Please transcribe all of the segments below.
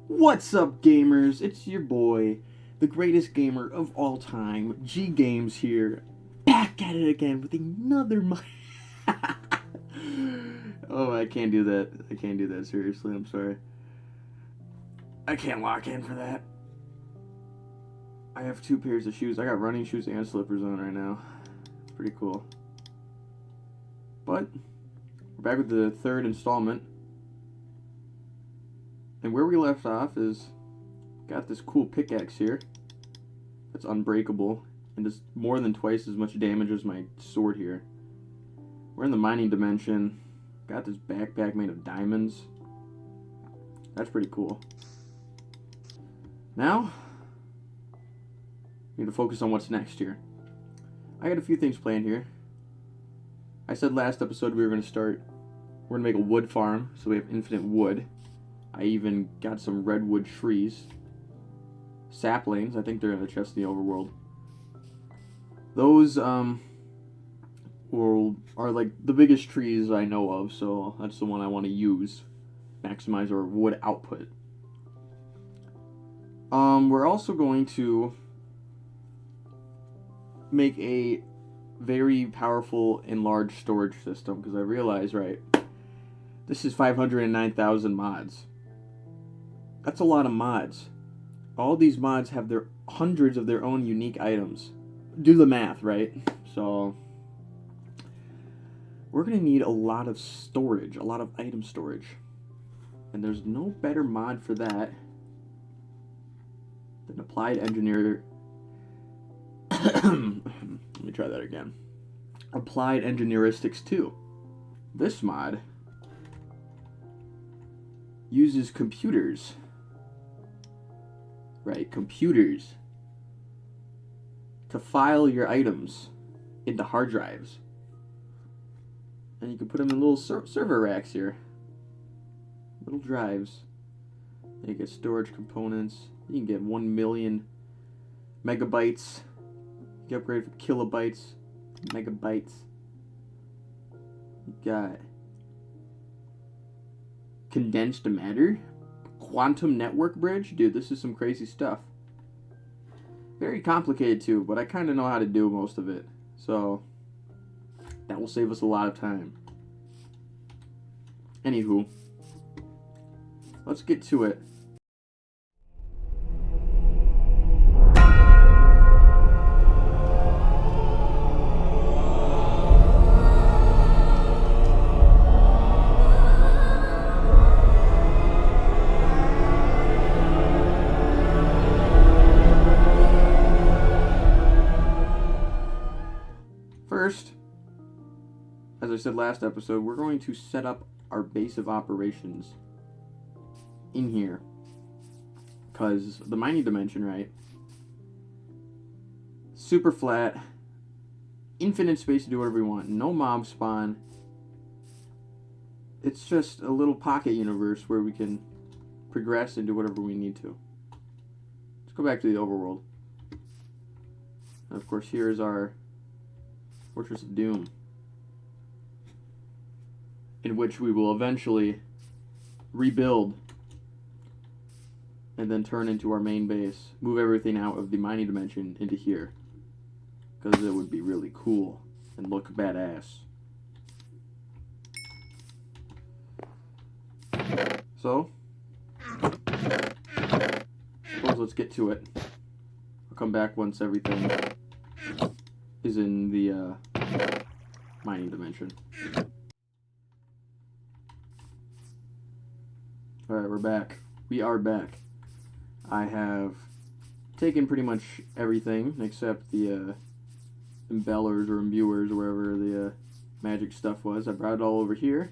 What's up, gamers? It's your boy, the greatest gamer of all time, G Games here, back at it again with another Oh, I can't do that. I can't do that, seriously. I'm sorry. I can't lock in for that. I have two pairs of shoes. I got running shoes and slippers on right now. It's pretty cool. But, we're back with the third installment. And where we left off is, got this cool pickaxe here. That's unbreakable and does more than twice as much damage as my sword here. We're in the mining dimension. Got this backpack made of diamonds. That's pretty cool. Now, we need to focus on what's next here. I got a few things planned here. I said last episode we're going to make a wood farm so we have infinite wood. I even got some redwood trees. Saplings, I think they're in the chest in the overworld. Those are like the biggest trees I know of, so that's the one I want to use. Maximize our wood output. We're also going to make a very powerful and large storage system, because I realize, right, this is 509,000 mods. That's a lot of mods. All these mods have their hundreds of their own unique items. Do the math, right? So we're going to need a lot of storage, a lot of item storage. And there's no better mod for that than applied engineer. Let me try that again. Applied engineeristics 2. This mod uses computers. Right, computers, to file your items into hard drives. And you can put them in little server racks here. Little drives. And you get storage components. You can get 1 million megabytes. You can upgrade from kilobytes to megabytes. You got condensed matter. Quantum network bridge? Dude, this is some crazy stuff. Very complicated too, but I kind of know how to do most of it. So, that will save us a lot of time. Anywho, let's get to it. First, as I said last episode, we're going to set up our base of operations in here. Because the mining dimension, right? Super flat, infinite space to do whatever we want, no mob spawn. It's just a little pocket universe where we can progress and do whatever we need to. Let's go back to the overworld. And of course, here is our Fortress of Doom, in which we will eventually rebuild and then turn into our main base, move everything out of the mining dimension into here, because it would be really cool and look badass. So, suppose let's get to it. I'll come back once everything is in the mining dimension. Alright, we're back. We are back. I have taken pretty much everything except the embellers or imbuers or wherever the magic stuff was. I brought it all over here.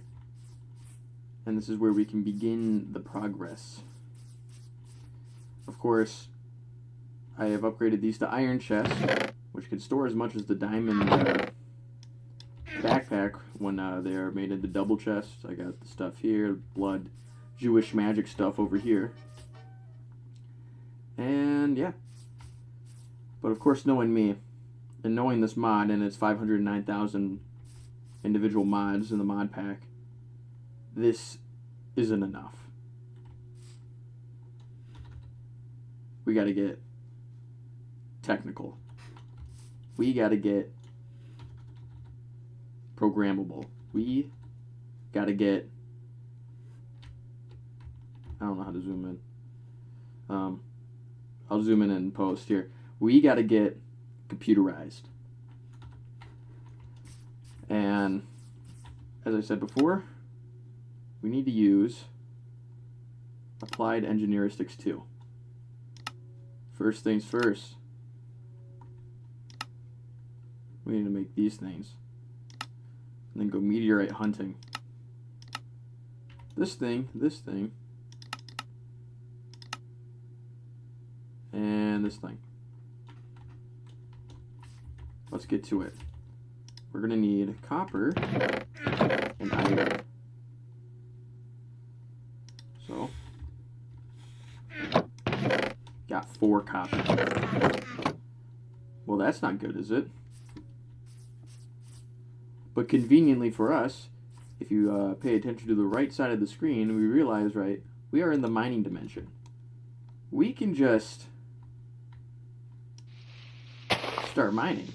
And this is where we can begin the progress. Of course, I have upgraded these to iron chests, which can store as much as the diamond backpack when they are made into double chests. I got the stuff here, blood, Jewish magic stuff over here. And yeah. But of course, knowing me, and knowing this mod and its 509,000 individual mods in the mod pack, this isn't enough. we got to get technical. We got to get programmable. We got to get... I don't know how to zoom in. I'll zoom in post here. We got to get computerized. And as I said before, we need to use applied engineeristics 2. First things first. We need to make these things. And then go meteorite hunting. This thing, and this thing. Let's get to it. We're going to need copper and iron. So, got 4 copper. Well, that's not good, is it? But conveniently for us, if you pay attention to the right side of the screen, we realize, right, we are in the mining dimension. We can just start mining.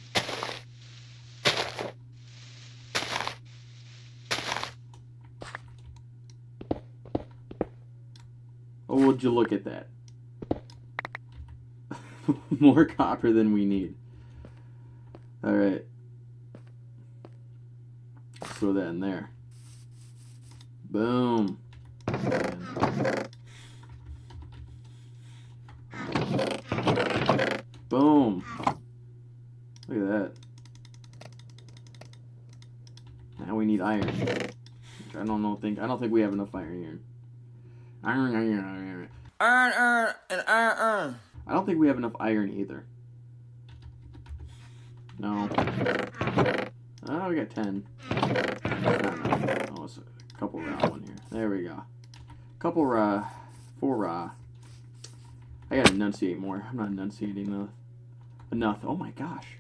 Oh, would you look at that? More copper than we need. Alright. Throw that in there. Boom. Boom. Look at that. Now we need iron. I don't think we have enough iron here. Iron. I don't think we have enough iron either. No. Oh, we got 10. No. Oh, it's a couple raw one here. There we go. Couple raw. 4 raw. I gotta enunciate more. I'm not enunciating enough. Oh my gosh.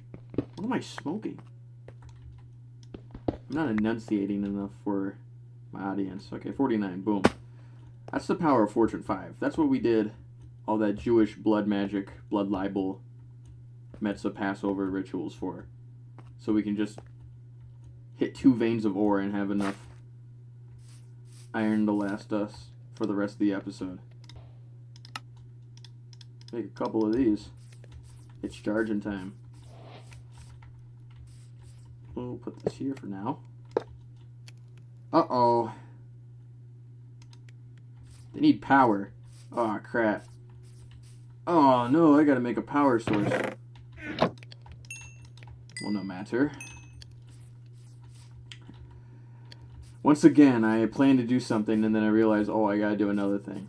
What am I smoking? I'm not enunciating enough for my audience. Okay, 49. Boom. That's the power of Fortune 5. That's what we did all that Jewish blood magic, blood libel, Metzah Passover rituals for. So we can just hit 2 veins of ore and have enough iron to last us for the rest of the episode. Make a couple of these. It's charging time. We'll put this here for now. Uh-oh. They need power. Oh, crap. Oh, no, I gotta make a power source. Well, no matter. Once again, I plan to do something, and then I realize, oh, I gotta do another thing.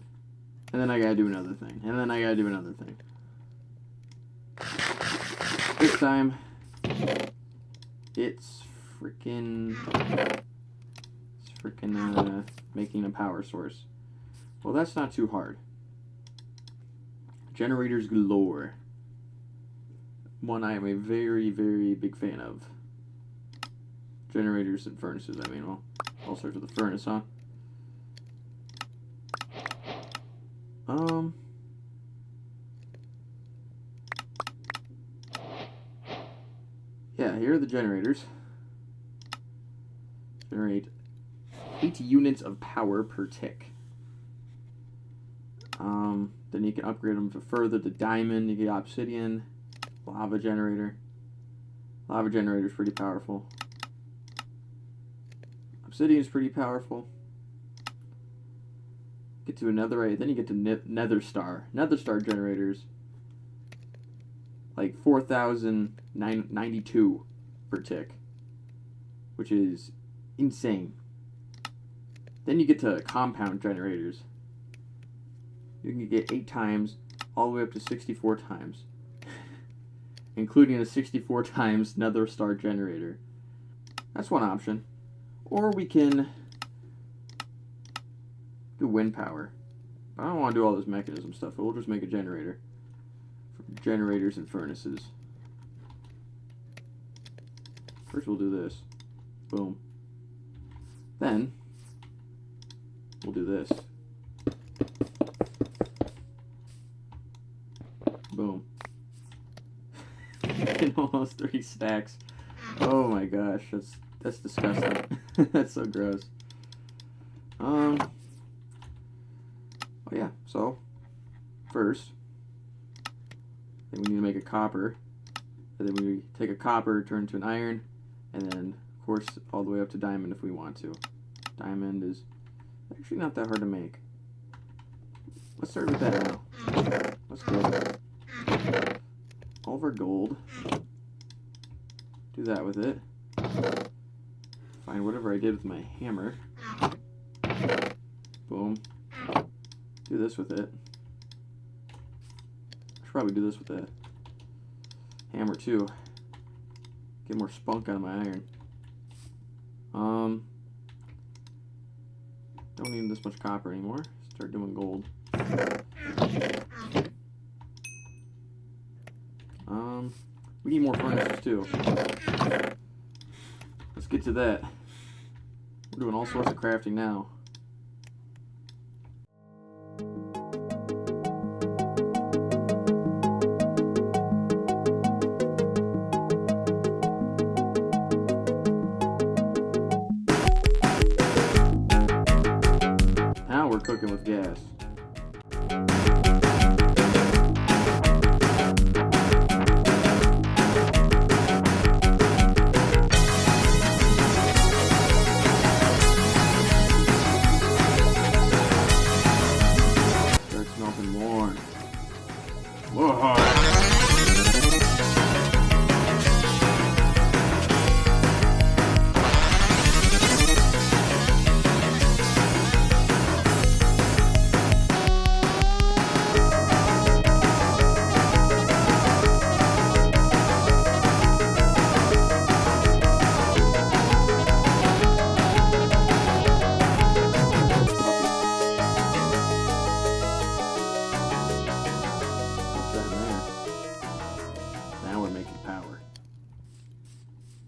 And then I gotta do another thing. And then I gotta do another thing. This time, it's freaking making a power source. Well, that's not too hard. Generators galore. One I am a very, very big fan of. Generators and furnaces, I mean, well, I'll start with the furnace, huh? Yeah, here are the generators. Generate 8 units of power per tick. Then you can upgrade them further to diamond. You get obsidian, lava generator. Lava generator is pretty powerful. Obsidian is pretty powerful. Get to another, then you get to nether star. Nether star generators, like 4,092 per tick, which is insane. Then you get to compound generators. You can get 8 times, all the way up to 64 times, including a 64 times nether star generator. That's one option. Or we can do wind power. But I don't want to do all this mechanism stuff, but we'll just make a generator. For generators and furnaces. First we'll do this. Boom. Then we'll do this. Boom. Almost 3 stacks. Oh my gosh, that's disgusting. That's so gross. Oh yeah, so first I think we need to make a copper. And then we take a copper, turn it to an iron, and then of course all the way up to diamond if we want to. Diamond is actually not that hard to make. Let's start with that now. Let's go. All of our gold. Do that with it. Find whatever I did with my hammer. Boom. Do this with it. I should probably do this with that hammer too. Get more spunk out of my iron. Don't need this much copper anymore. Start doing gold. We need more furnaces too. Let's get to that. We're doing all sorts of crafting now. Now we're cooking with gas.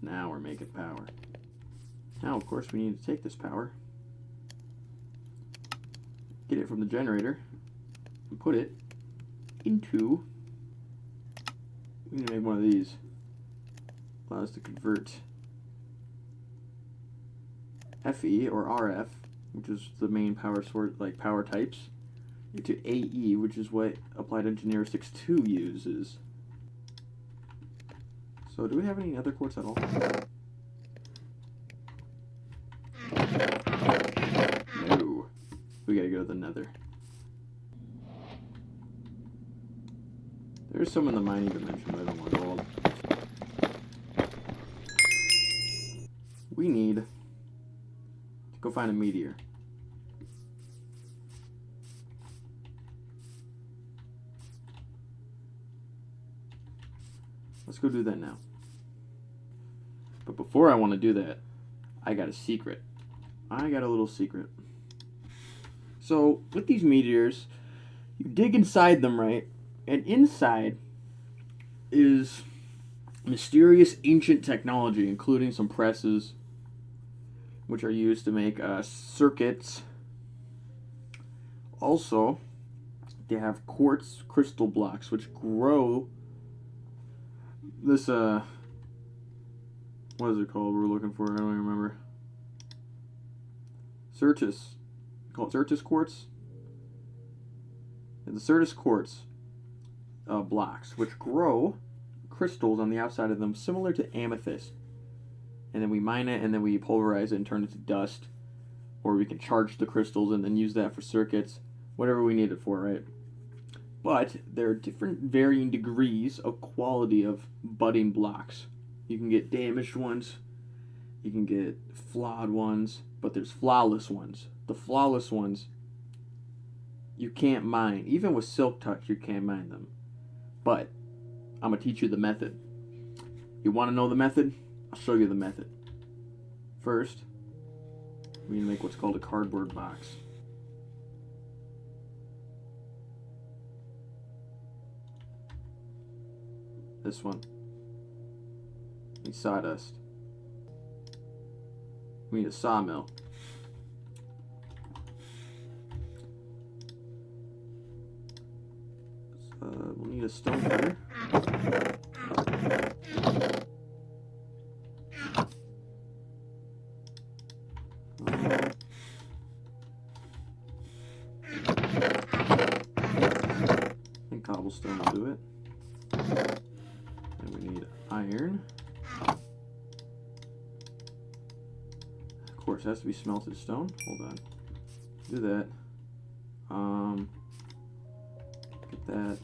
Now we're making power. Now, of course, we need to take this power, get it from the generator, and put it into, we need to make one of these. Allow us to convert FE or RF, which is the main power source, like power types, into AE, which is what Applied Engineer 6.2 uses. So do we have any other quartz at all? No. We gotta go to the nether. There's some in the mining dimension, but I don't want gold. We need to go find a meteor. Let's go do that now. But before I want to do that, I got a secret. I got a little secret. So, with these meteors, you dig inside them, right? And inside is mysterious ancient technology, including some presses, which are used to make circuits. Also, they have quartz crystal blocks, which grow this, what is it called we're looking for? I don't even remember. Certus. Call it Certus quartz? The Certus quartz blocks, which grow crystals on the outside of them, similar to amethyst. And then we mine it, and then we pulverize it and turn it to dust. Or we can charge the crystals and then use that for circuits. Whatever we need it for, right? But there are different varying degrees of quality of budding blocks. You can get damaged ones, you can get flawed ones, but there's flawless ones. The flawless ones, you can't mine. Even with Silk Touch, you can't mine them. But I'm going to teach you the method. You want to know the method? I'll show you the method. First, we need to make what's called a cardboard box. This one. We need sawdust. We need a sawmill. We'll need a stone cutter. And cobblestone will do it. And we need iron. Of course, it has to be smelted stone. Hold on. Do that. Get that.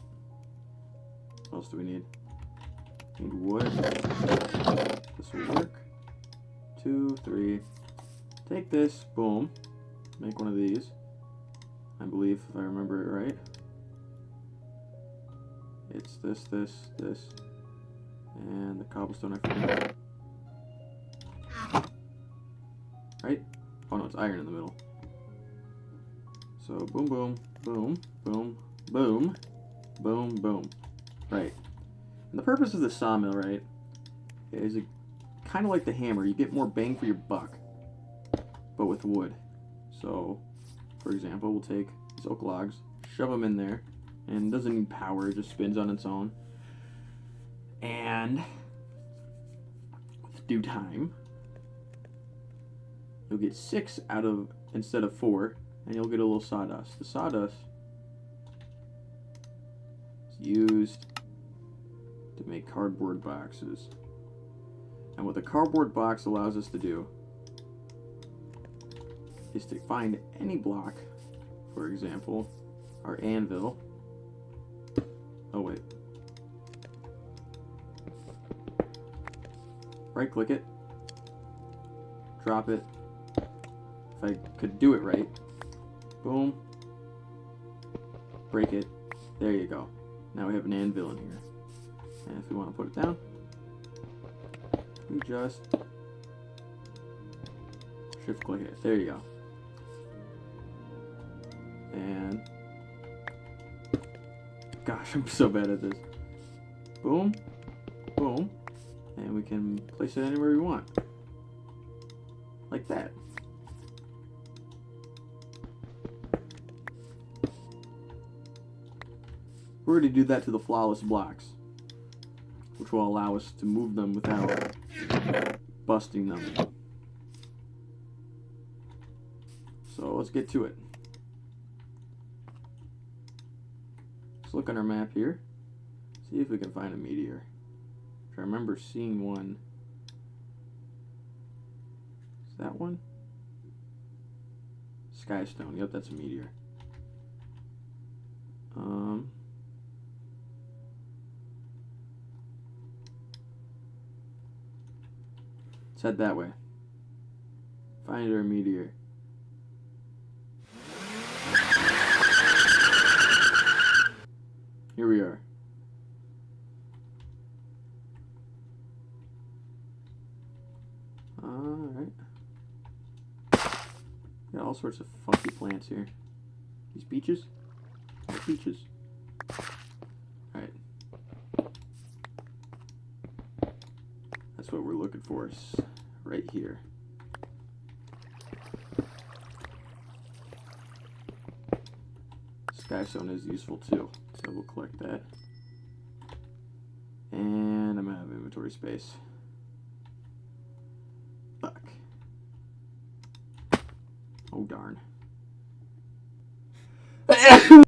What else do we need? Need wood. This will work. 2, 3. Take this. Boom. Make one of these. I believe, if I remember it right. It's this, and the cobblestone I forgot. Right? Oh no, it's iron in the middle. So boom, boom, boom, boom, boom, boom, boom. Right. And the purpose of the sawmill, right, is it kind of like the hammer. You get more bang for your buck, but with wood. So, for example, we'll take these oak logs, shove them in there, and it doesn't need power, it just spins on its own. And with due time, you'll get 6 out of instead of 4, and you'll get a little sawdust. The sawdust is used to make cardboard boxes. And what the cardboard box allows us to do is to find any block, for example, our anvil. Oh wait. Right click it. Drop it. If I could do it right. Boom. Break it. There you go. Now we have an anvil in here. And if we want to put it down, we just shift click it. There you go. And gosh, I'm so bad at this. Boom, boom, and we can place it anywhere we want. Like that. We're going to do that to the flawless blocks, which will allow us to move them without busting them. So let's get to it. Let's look on our map here, see if we can find a meteor. I remember seeing one. Is that one? Skystone. Yep, that's a meteor. Let's head that way. Find our meteor. Here we are. Alright. Got all sorts of funky plants here. These beaches? Beaches. Alright. That's what we're looking for. Is right here. Skystone is useful too. So we'll collect that. And I'm out of inventory space. Fuck. Oh darn.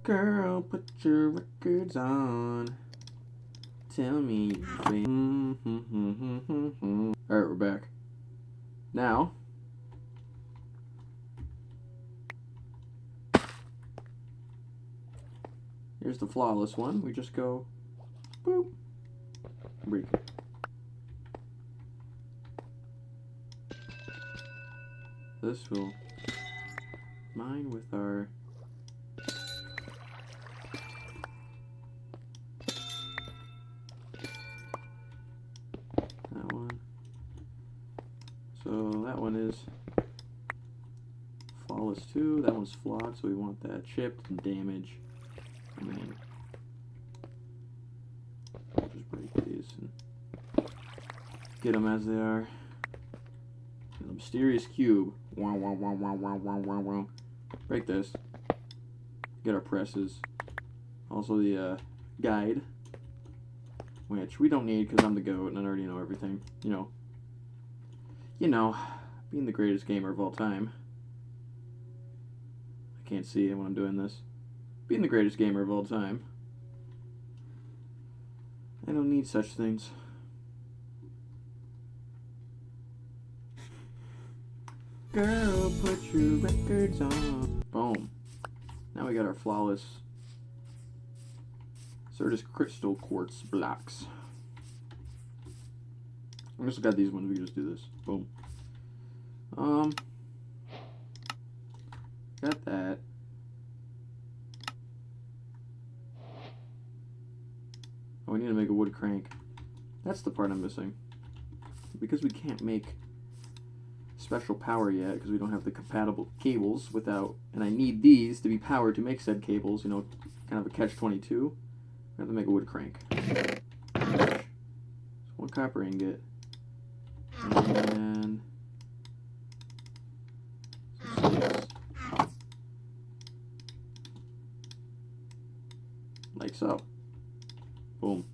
Girl, put your records on. Tell me you Alright, we're back. Now here's the flawless one. We just go boop. Break it. This will mine with our that one. So that one is flawless too. That one's flawed, so we want that chipped and damaged. And then we'll just break these and get them as they are. And the mysterious cube. Wow, wow, wow, wow, wow, wow, wow, wow. Break this. Get our presses. Also the guide, which we don't need because I'm the GOAT and I already know everything. You know, being the greatest gamer of all time. I can't see it when I'm doing this. Being the greatest gamer of all time. I don't need such things. Girl, put your records on. Boom. Now we got our flawless Certus crystal quartz blocks. I just got these ones. We can just do this. Boom. Got that. Oh, we need to make a wood crank. That's the part I'm missing. Because we can't make special power yet, because we don't have the compatible cables without, and I need these to be powered to make said cables, kind of a catch-22. I have to make a wood crank. So one copper ingot. And some sticks. Like so. Boom.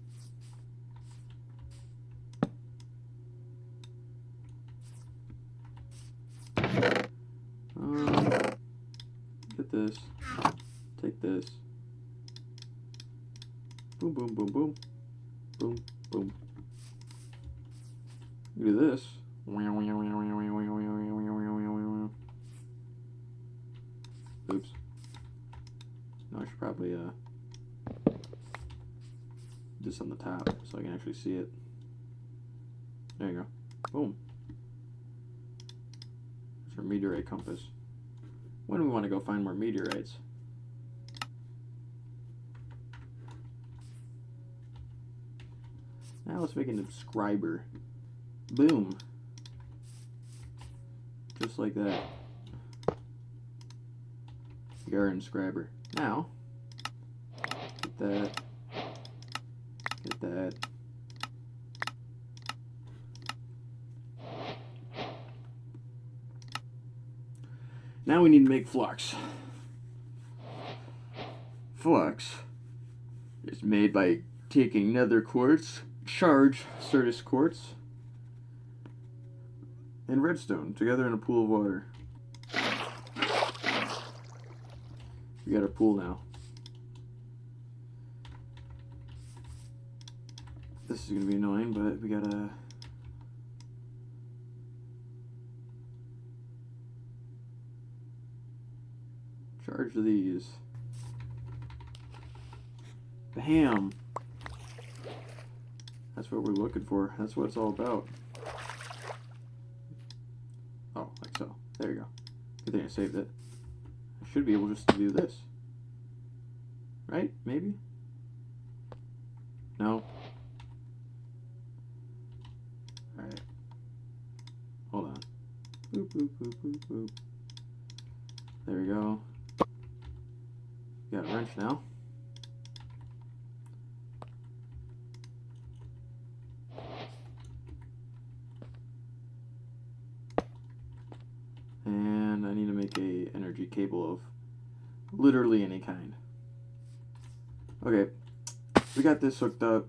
Get this. Take this. Boom, boom, boom, boom. Boom, boom. Do this. Oops. No, I should probably do this on the top so I can actually see it. There you go. Boom. It's our meteorite compass. When do we want to go find more meteorites? Now let's make an inscriber. Boom. Just like that. You're an inscriber. Now, get that. Get that. Now we need to make flux. Flux is made by taking nether quartz, charged Certus quartz, and redstone together in a pool of water. We got our pool now. This is going to be annoying, but we gotta... charge these. Bam! That's what we're looking for. That's what it's all about. Oh, like so. There you go. Good thing I saved it. I should be able just to do this. Right? Maybe? No? Alright. Hold on. Boop, boop, boop, boop, boop. There we go. Got a wrench now. And I need to make a energy cable of literally any kind. Okay, we got this hooked up,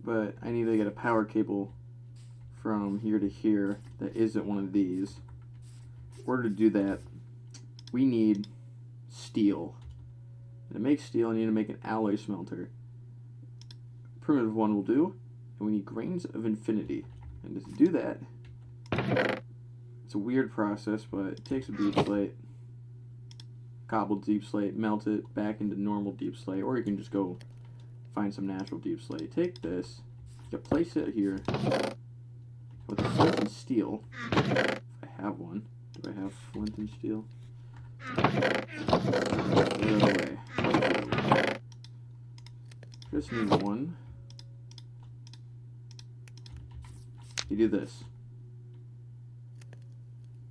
but I need to get a power cable from here to here that isn't one of these. In order to do that, we need steel. And to make steel, I need to make an alloy smelter. Primitive one will do. And we need grains of infinity. And to do that, it's a weird process, but it takes a deep slate, cobbled deep slate, melt it back into normal deep slate, or you can just go find some natural deep slate. Take this, you place it here with flint and steel. If I have one. Do I have flint and steel? Throw it away. Just need one. You do this.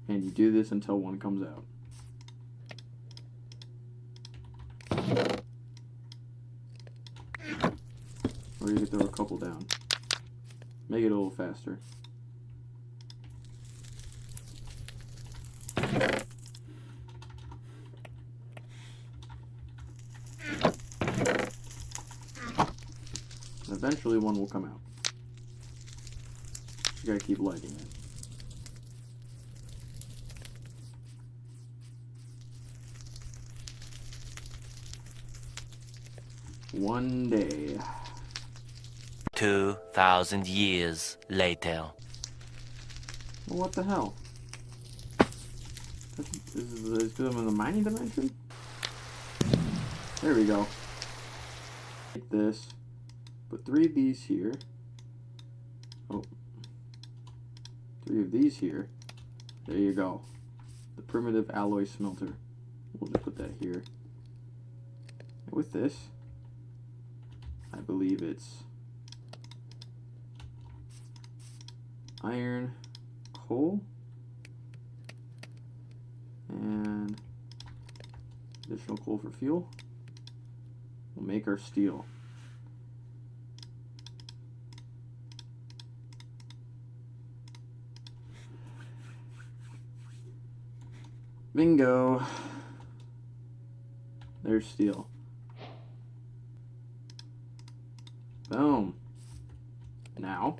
And you do this until one comes out. Or you can throw a couple down. Make it a little faster. eventually one will come out. You gotta keep lighting it. One day. 2,000 years later. Well, what the hell? Is this in the mining dimension? There we go. Take this. Put 3 of these here. Oh. 3 of these here. There you go. The primitive alloy smelter. We'll just put that here. And with this, I believe it's iron, coal, and additional coal for fuel. We'll make our steel. Bingo. There's steel. Boom. Now,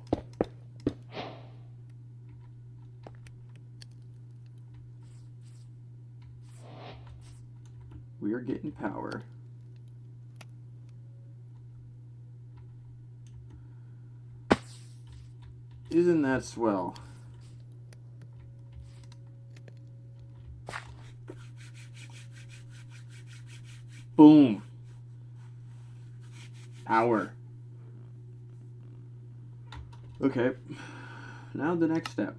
we are getting power. Isn't that swell? Boom. Power. Okay. Now the next step.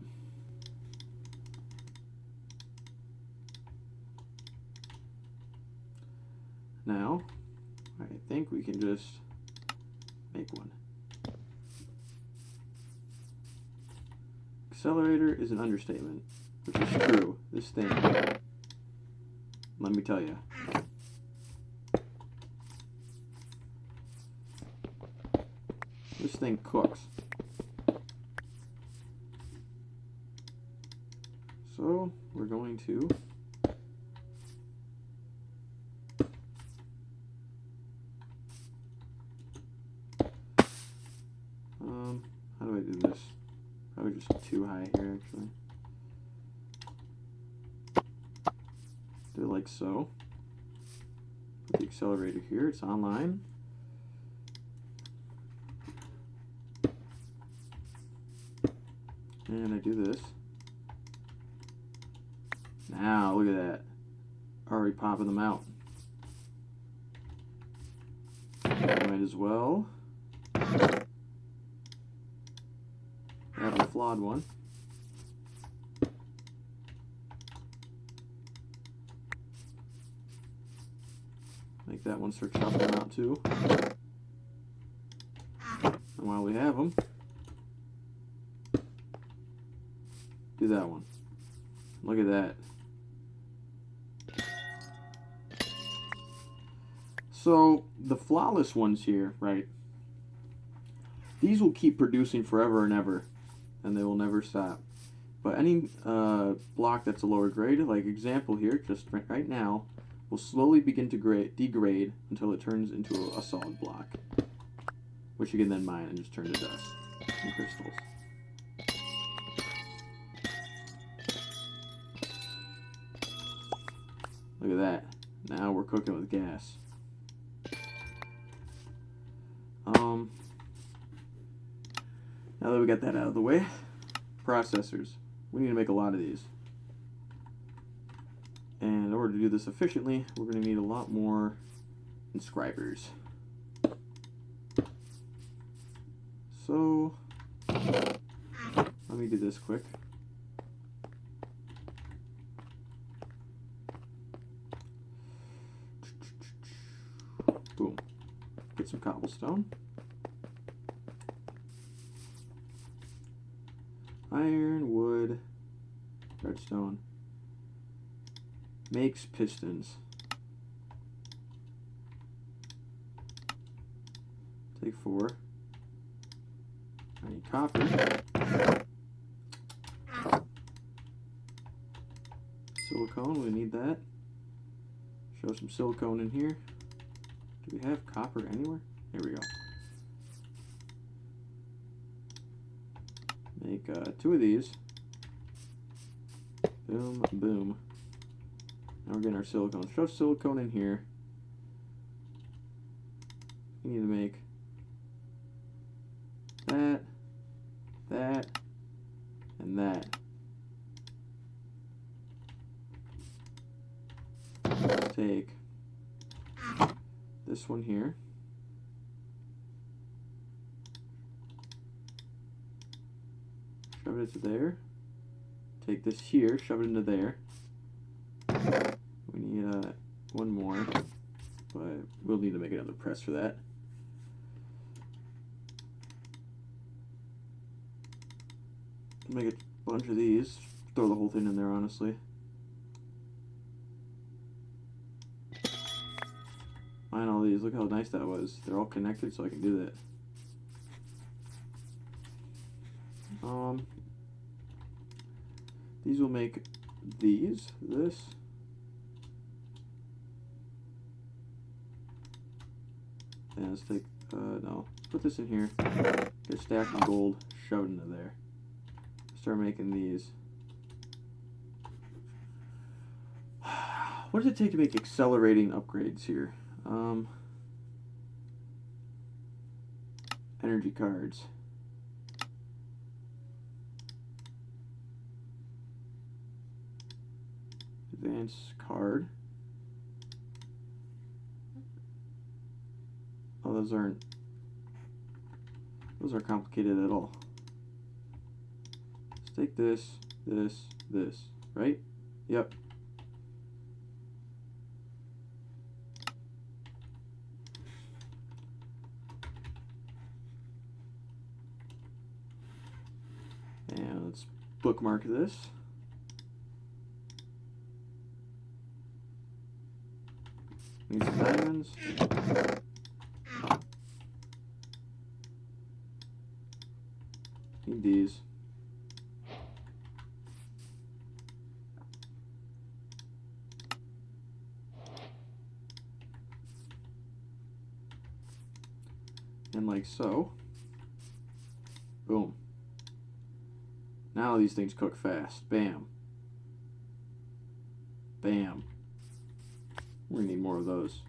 Now, I think we can just make one. Accelerator is an understatement, which is true. This thing, let me tell you. This thing cooks. So, we're going to how do I do this? Probably just too high here, actually. Do it like so. Put the accelerator here, it's online. And I do this. Now, look at that. Already popping them out. Might as well have a flawed one. Make that one start chopping them out too. And while we have them, do that one. Look at that. So, the flawless ones here, right? These will keep producing forever and ever, and they will never stop. But any block that's a lower grade, like example here, just right now, will slowly begin to degrade until it turns into a solid block, which you can then mine and just turn to dust and crystals. Look at that. Now we're cooking with gas. Now that we got that out of the way, processors. We need to make a lot of these. And in order to do this efficiently, we're going to need a lot more inscribers. So, let me do this quick. Boom. Get some cobblestone. Iron, wood, redstone. Makes pistons. Take 4. I need copper. Silicone, we need that. Show some silicone in here. Do we have copper anywhere? Here we go. Make 2 of these. Boom, boom. Now we're getting our silicone. Shove silicone in here. We need to make that, that, and that. Let's take this one here. Shove it into there. Take this here, shove it into there. We need one more, but we'll need to make another press for that. Make a bunch of these. Throw the whole thing in there, honestly. Mine all these. Look how nice that was. They're all connected, so I can do that. These will make these, this. And let's take, no, let's put this in here. Get a stack of gold, shove it into there. Start making these. What does it take to make accelerating upgrades here? Energy cards. Advanced card. Oh, those aren't complicated at all. Let's take this, this, right? Yep. And let's bookmark this. Need some diamonds. Need these. And like so. Boom. Now these things cook fast. Bam. Bam. We need more of those.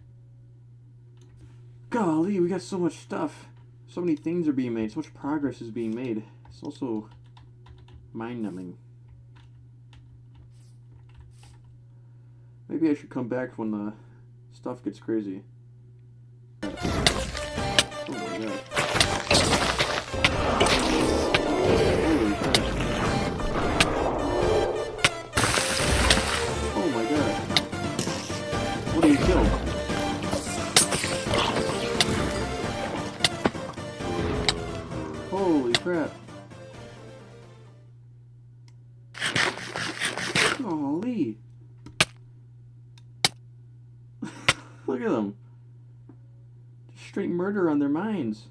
Golly, we got so much stuff. So many things are being made. So much progress is being made. It's also mind-numbing. Maybe I should come back when the stuff gets crazy. Oh my god. Holy crap. Oh my god. What do you kill? Holy crap. Golly. Look at them. Straight murder on their minds.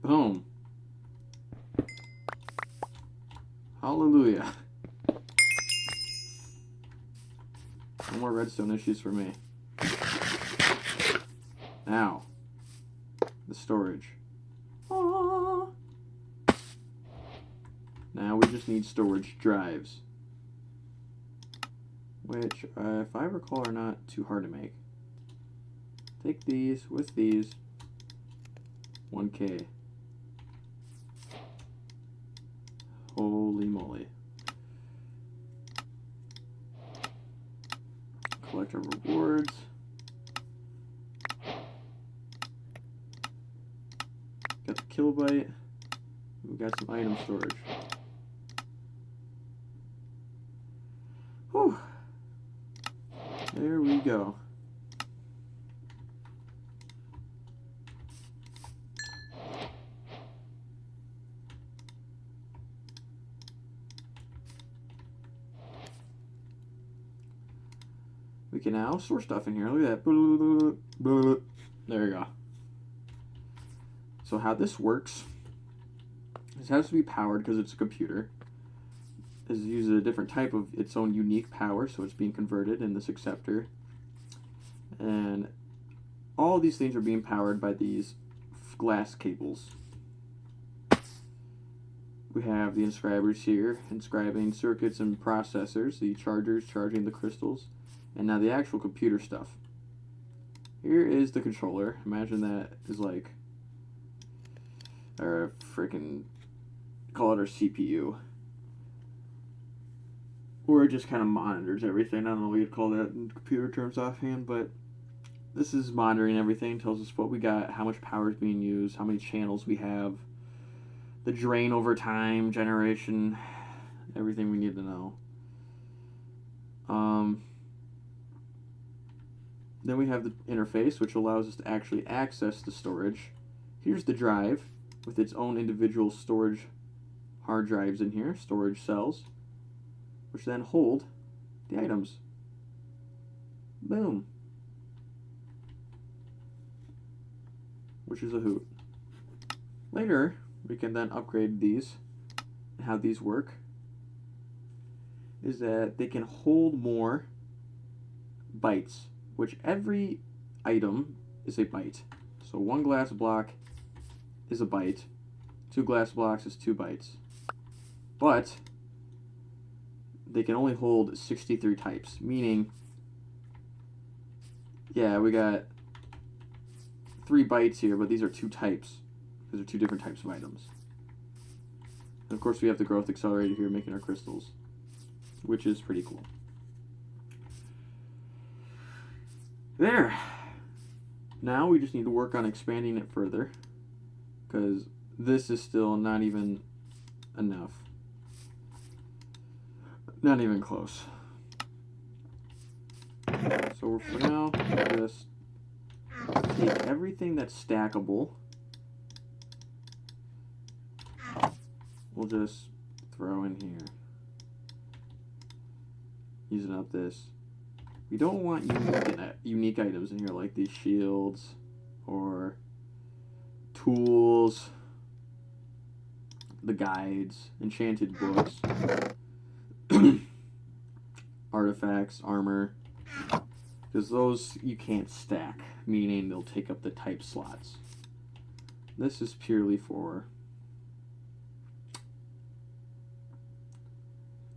Boom. Hallelujah. No more redstone issues for me. Now, the storage. Aww. Now we just need storage drives. Which, if I recall, are not too hard to make. Take these with these. 1K. Holy moly. Collect our rewards. Got the kilobyte. We got some item storage. Whew. There we go. We can now store stuff in here. Look at that. There you go. So how this works, this has to be powered because it's a computer. This uses a different type of its own unique power, so it's being converted in this acceptor. And all these things are being powered by these glass cables. We have the inscribers here, inscribing circuits and processors, the chargers charging the crystals, and now the actual computer stuff. Here is the controller. Imagine that is like our freaking, call it our CPU. Or it just kind of monitors everything. I don't know what you'd call that in computer terms offhand, but this is monitoring everything, tells us what we got, how much power is being used, how many channels we have, the drain over time, generation, everything we need to know. Then we have the interface, which allows us to actually access the storage. Here's the drive with its own individual storage hard drives in here, storage cells, which then hold the items. Boom. Which is a hoot. Later, we can then upgrade these. And how these work is that they can hold more bytes, which every item is a byte. So 1 glass block is a byte, 2 glass blocks is 2 bytes. But they can only hold 63 types, meaning, yeah, we got 3 bytes here, but these are 2 types, because they're 2 different types of items. And of course we have the growth accelerator here making our crystals, which is pretty cool. There. Now we just need to work on expanding it further, because this is still not even enough. Not even close. So for now, just take everything that's stackable. We'll just throw in here. Using up this. We don't want unique items in here like these shields or tools, the guides, enchanted books, artifacts, armor, because those you can't stack, meaning they'll take up the type slots. This is purely for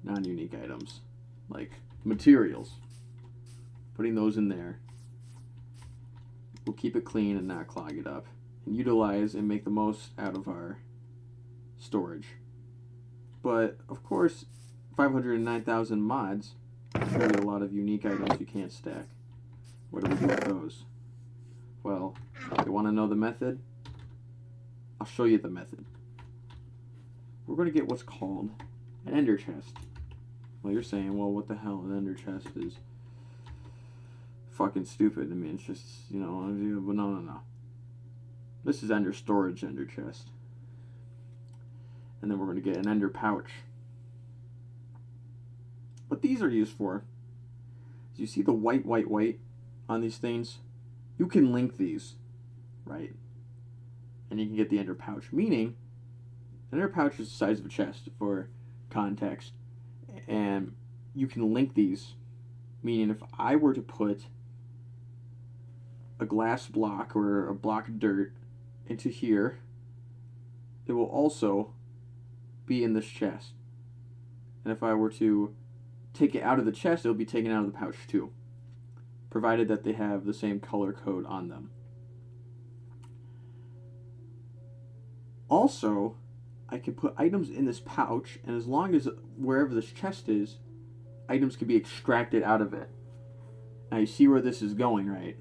non-unique items, like materials. Putting those in there will keep it clean and not clog it up, and utilize and make the most out of our storage. But of course, 509,000 mods, there's really a lot of unique items you can't stack. What do we do with those? Well, you want to know the method? I'll show you the method. We're going to get what's called an ender chest. Well, you're saying, well, what the hell? An ender chest is fucking stupid. I mean, it's just, you know, but no. This is ender storage, ender chest. And then we're going to get an ender pouch. What these are used for is, you see the white on these things? You can link these, right? And you can get the ender pouch, meaning an ender pouch is the size of a chest for context. And you can link these, meaning if I were to put a glass block or a block of dirt into here, it will also be in this chest. And if I were to take it out of the chest, it'll be taken out of the pouch too, provided that they have the same color code on them. Also, I can put items in this pouch, and as long as wherever this chest is, items can be extracted out of it. Now you see where this is going, right?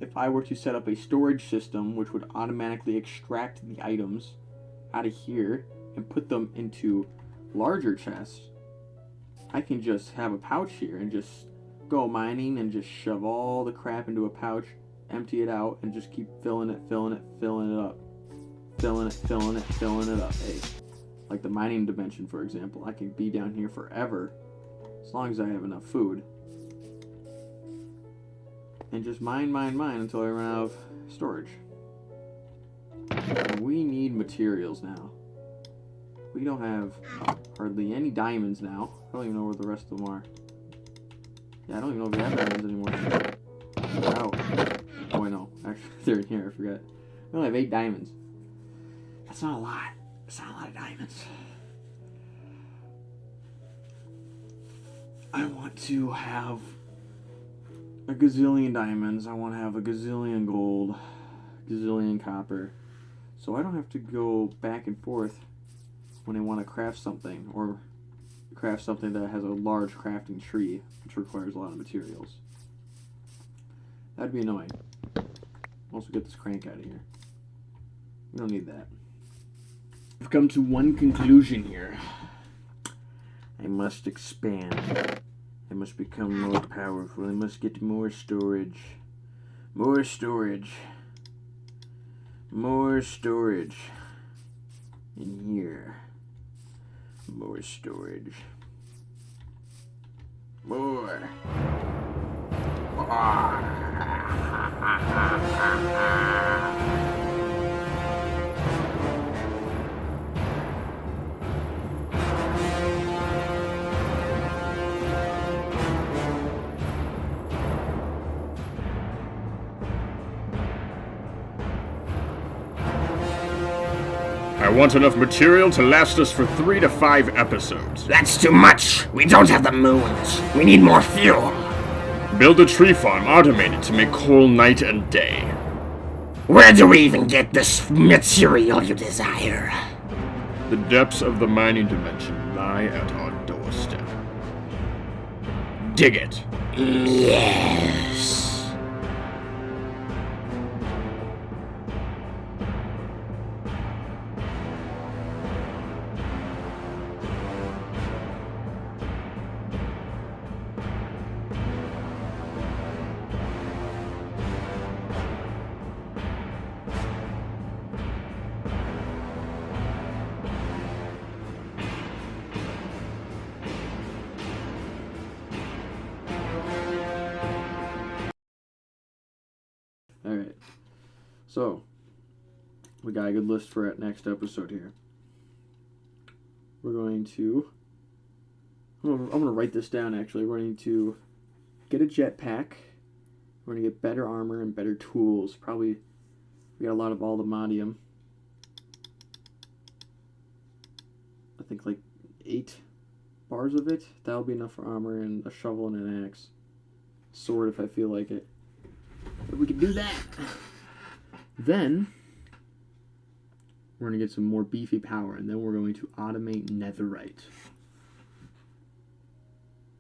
If I were to set up a storage system which would automatically extract the items out of here and put them into larger chests, I can just have a pouch here and just go mining and just shove all the crap into a pouch, empty it out, and just keep filling it up. Filling it up. Hey, like the mining dimension, for example, I can be down here forever as long as I have enough food. And just mine until I run out of storage. And we need materials now. We don't have hardly any diamonds now. I don't even know where the rest of them are. Yeah, I don't even know if we have diamonds anymore. Wow. Oh, I know. actually, they're in here. I forgot. I only have 8 diamonds. That's not a lot. It's not a lot of diamonds. I want to have a gazillion diamonds. I want to have a gazillion gold, gazillion copper. So I don't have to go back and forth when I want to craft something, or craft something that has a large crafting tree, which requires a lot of materials. That'd be annoying. Also get this crank out of here. We don't need that. I've come to one conclusion here. I must expand. I must become more powerful. I must get more storage. More storage. More storage. In here. More storage. More. I want enough material to last us for 3 to 5 episodes. That's too much. We don't have the moons. We need more fuel. Build a tree farm automated to make coal night and day. Where do we even get this material you desire? The depths of the mining dimension lie at our doorstep. Dig it. Yes. Alright. So, we got a good list for our next episode here. We're going to... I'm going to write this down, actually. We're going to get a jetpack. We're going to get better armor and better tools. Probably, we got a lot of aluminium. I think like 8 bars of it. That'll be enough for armor, and a shovel and an axe. Sword if I feel like it. But we can do that. Then we're going to get some more beefy power, and then we're going to automate netherite.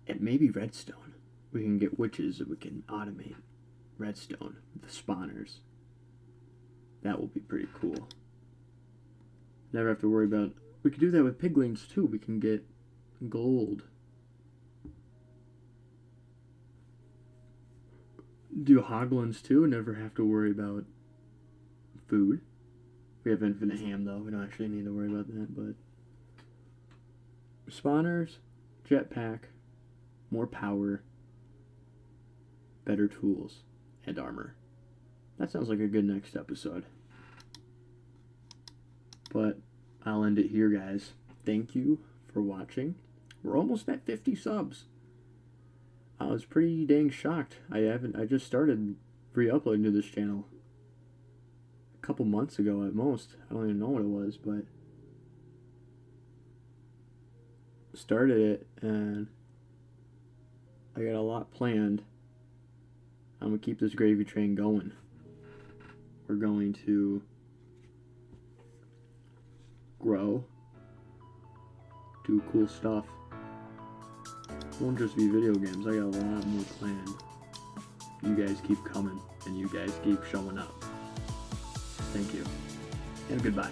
And maybe redstone. We can get witches that we can automate redstone with the spawners. That will be pretty cool. Never have to worry about... We could do that with piglings too. We can get gold. Do hoglins too, never have to worry about food. We have infinite ham though, we don't actually need to worry about that, but spawners, jetpack, more power, better tools, and armor. That sounds like a good next episode. But I'll end it here, guys. Thank you for watching. We're almost at 50 subs. I was pretty dang shocked. I just started re-uploading to this channel a couple months ago at most. I don't even know what it was, but started it and I got a lot planned. I'm gonna keep this gravy train going. We're going to grow, do cool stuff. It won't just be video games. I got a lot more planned. You guys keep coming, and you guys keep showing up. Thank you, and goodbye.